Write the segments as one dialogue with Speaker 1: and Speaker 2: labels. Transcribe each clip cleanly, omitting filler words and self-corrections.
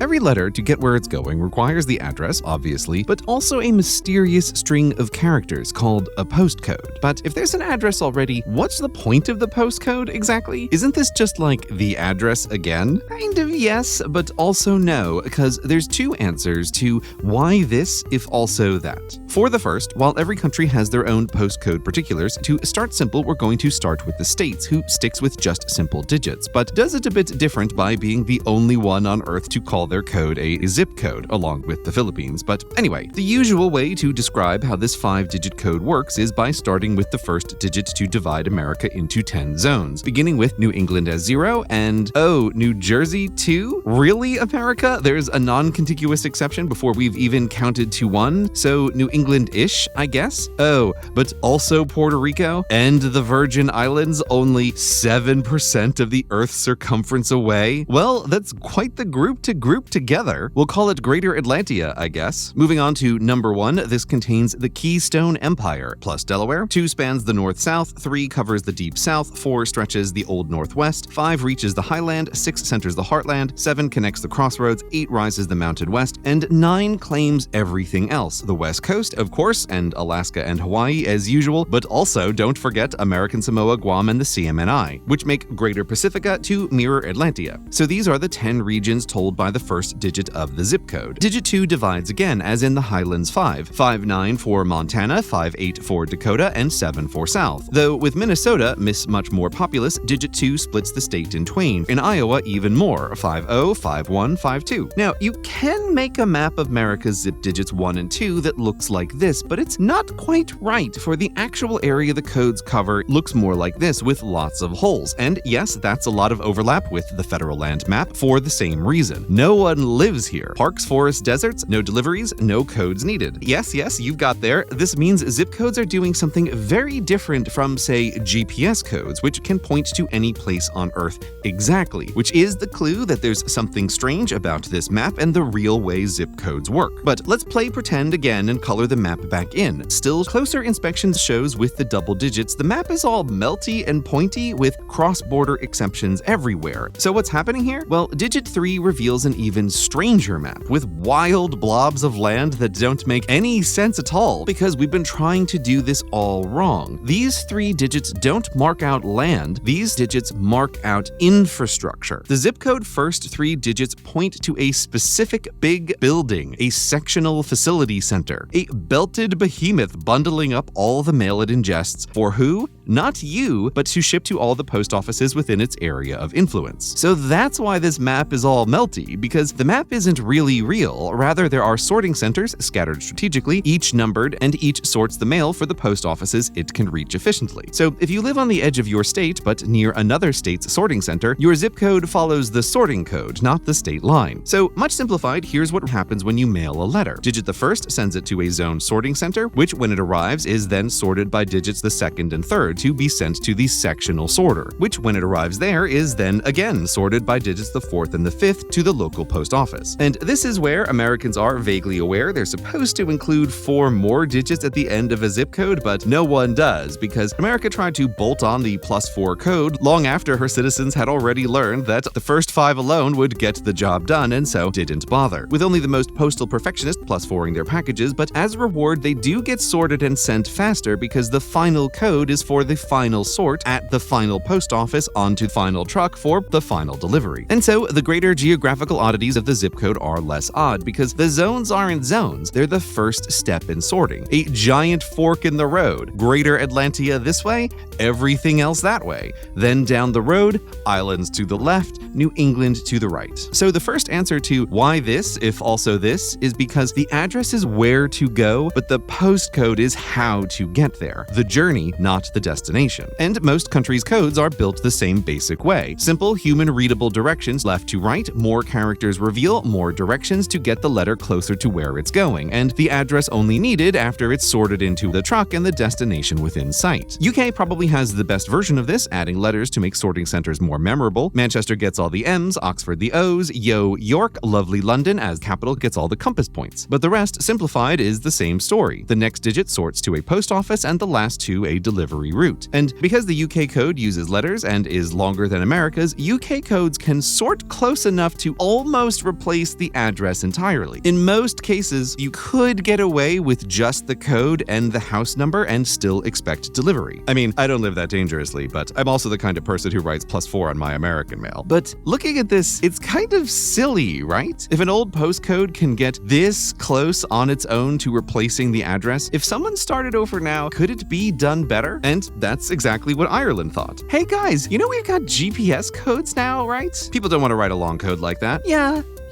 Speaker 1: Every letter to get where it's going requires the address, obviously, but also a mysterious string of characters called a postcode. But if there's an address already, what's the point of the postcode exactly? Isn't this just like the address again? Kind of yes, but also no, because there's two answers to why this if also that. For the first, while every country has their own postcode particulars, to start simple, we're going to start with the States, who sticks with just simple digits, but does it a bit different by being the only one on Earth to call their code a zip code, along with the Philippines. But anyway, the usual way to describe how this 5-digit code works is by starting with the first digit to divide America into 10 zones, beginning with New England as 0 and, oh, New Jersey 2? Really, America? There's a non-contiguous exception before we've even counted to 1, so New England-ish, I guess? Oh, but also Puerto Rico? And the Virgin Islands, only 7% of the Earth's circumference away? Well, that's quite the group to group together. We'll call it Greater Atlantia, I guess. Moving on to number 1, this contains the Keystone Empire, plus Delaware. 2 spans the north-south, 3 covers the deep south, 4 stretches the old northwest, 5 reaches the highland, 6 centers the heartland, 7 connects the crossroads, 8 rises the mountain west, and 9 claims everything else. The west coast, of course, and Alaska and Hawaii as usual, but also don't forget American Samoa, Guam, and the CMNI, which make Greater Pacifica to mirror Atlantia. So these are the 10 regions told by the first digit of the zip code. Digit 2 divides again, as in the Highlands 5. 5-9 for Montana, 5-8 for Dakota, and 7 for South. Though with Minnesota, much more populous, digit 2 splits the state in twain. In Iowa, even more, 5-0, 5-1, 5-2. Now, you can make a map of America's zip digits 1 and 2 that looks like this, but it's not quite right, for the actual area the codes cover looks more like this, with lots of holes. And yes, that's a lot of overlap with the federal land map for the same reason. No one lives here. Parks, forests, deserts, no deliveries, no codes needed. Yes, you've got there. This means zip codes are doing something very different from, say, GPS codes, which can point to any place on Earth exactly, which is the clue that there's something strange about this map and the real way zip codes work. But let's play pretend again and color the map back in. Still, closer inspection shows with the double digits, the map is all melty and pointy with cross-border exceptions everywhere. So what's happening here? Well, digit 3 reveals an even stranger map with wild blobs of land that don't make any sense at all because we've been trying to do this all wrong. These 3 digits don't mark out land, these digits mark out infrastructure. The zip code first 3 digits point to a specific big building, a sectional facility center, a belted behemoth bundling up all the mail it ingests. For who? Not you, but to ship to all the post offices within its area of influence. So that's why this map is all melty, because the map isn't really real. Rather, there are sorting centers scattered strategically, each numbered, and each sorts the mail for the post offices it can reach efficiently. So if you live on the edge of your state, but near another state's sorting center, your zip code follows the sorting code, not the state line. So much simplified, here's what happens when you mail a letter. Digit the first sends it to a zone sorting center, which when it arrives is then sorted by digits the second and third to be sent to the sectional sorter, which when it arrives there is then again sorted by digits the fourth and the fifth to the local post office. And this is where Americans are vaguely aware they're supposed to include 4 more digits at the end of a zip code, but no one does, because America tried to bolt on the +4 code long after her citizens had already learned that the first 5 alone would get the job done, and so didn't bother, with only the most postal perfectionists +4ing their packages. But as a reward, they do get sorted and sent faster because the final code is for the final sort at the final post office onto final truck for the final delivery. And so the greater geographical oddities of the zip code are less odd because the zones aren't zones, they're the first step in sorting. A giant fork in the road. Greater Atlantia this way, everything else that way. Then down the road, islands to the left, New England to the right. So the first answer to why this, if also this, is because the address is where to go, but the postcode is how to get there. The journey, not the destination. And most countries' codes are built the same basic way. Simple, human-readable directions left to right, more characters reveal more directions to get the letter closer to where it's going, and the address only needed after it's sorted into the truck and the destination within sight. UK probably has the best version of this, adding letters to make sorting centers more memorable. Manchester gets all the M's, Oxford the O's, York, lovely London as capital gets all the compass points. But the rest, simplified, is the same story. The next digit sorts to a post office and the last 2 a delivery route. route. And because the UK code uses letters and is longer than America's, UK codes can sort close enough to almost replace the address entirely. In most cases, you could get away with just the code and the house number and still expect delivery. I mean, I don't live that dangerously, but I'm also the kind of person who writes +4 on my American mail. But looking at this, it's kind of silly, right? If an old postcode can get this close on its own to replacing the address, if someone started over now, could it be done better? And that's exactly what Ireland thought. Hey guys, you know we've got GPS codes now, right? People don't want to write a long code like that.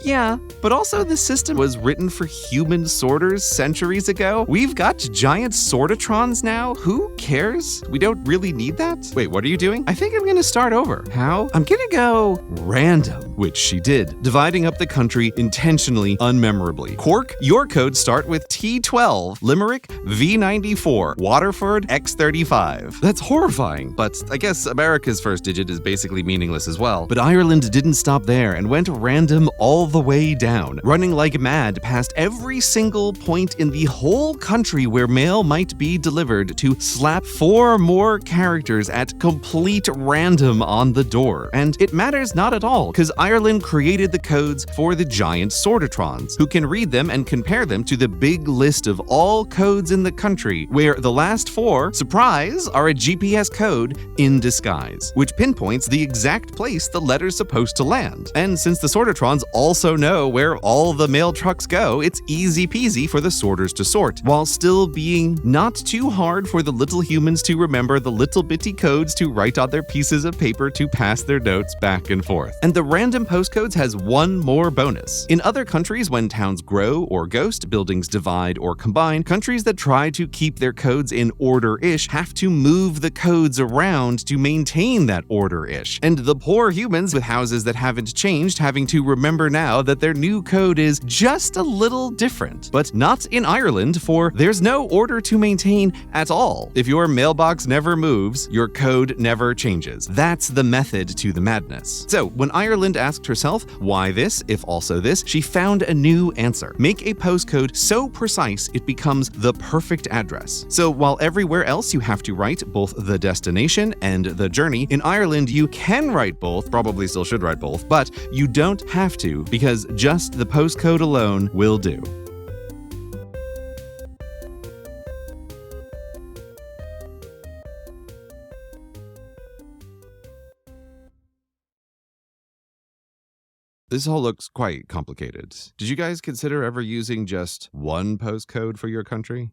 Speaker 1: Yeah, but also the system was written for human sorters centuries ago. We've got giant sortatrons now. Who cares? We don't really need that. Wait, what are you doing? I think I'm gonna start over. How? I'm gonna go random, which she did, dividing up the country intentionally unmemorably. Cork, your codes start with T12, Limerick, V94, Waterford, X35. That's horrifying, but I guess America's first digit is basically meaningless as well. But Ireland didn't stop there and went random all the way down, running like mad past every single point in the whole country where mail might be delivered to slap 4 more characters at complete random on the door. And it matters not at all, because Ireland created the codes for the giant sortatrons, who can read them and compare them to the big list of all codes in the country, where the last 4, surprise, are a GPS code in disguise, which pinpoints the exact place the letter's supposed to land. And since the sortatrons also know where all the mail trucks go, it's easy peasy for the sorters to sort, while still being not too hard for the little humans to remember the little bitty codes to write on their pieces of paper to pass their notes back and forth. And the random postcodes has one more bonus. In other countries, when towns grow or ghost, buildings divide or combine, countries that try to keep their codes in order-ish have to move the codes around to maintain that order-ish. And the poor humans with houses that haven't changed having to remember now that their new code is just a little different. But not in Ireland, for there's no order to maintain at all. If your mailbox never moves, your code never changes. That's the method to the madness. So when Ireland asked herself, why this, if also this, she found a new answer. Make a postcode so precise it becomes the perfect address. So while everywhere else you have to write both the destination and the journey, in Ireland you can write both, probably still should write both, but you don't have to, because just the postcode alone will do. This all looks quite complicated. Did you guys consider ever using just one postcode for your country?